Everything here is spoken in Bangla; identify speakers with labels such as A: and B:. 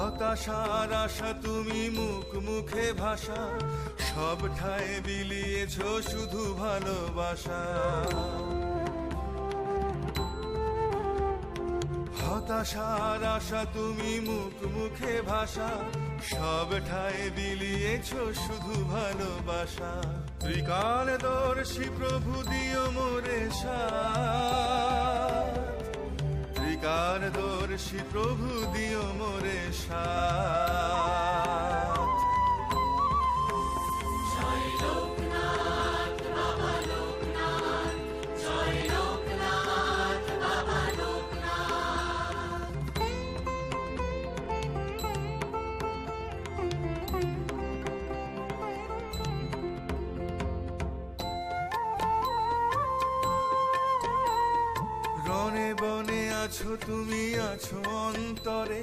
A: হতাশার আশা তুমি মুখ মুখে ভাষা, সব ঠায় বিলিয়েছ শুধু ভালোবাসা। হতাশার আশা তুমি মুখ মুখে ভাষা, সব ঠায় বিলিয়েছ শুধু ভালোবাসা। ত্রিকালদর্শী প্রভু দিও মোরে সাথ, ত্রিকালদর্শী প্রভু দিও মোরে সাথ।
B: জয় লোকনাথ বাবা লোকনাথ, জয় লোকনাথ বাবা লোকনাথ।
A: রণে বনে আছো তুমি, আছো অন্তরে।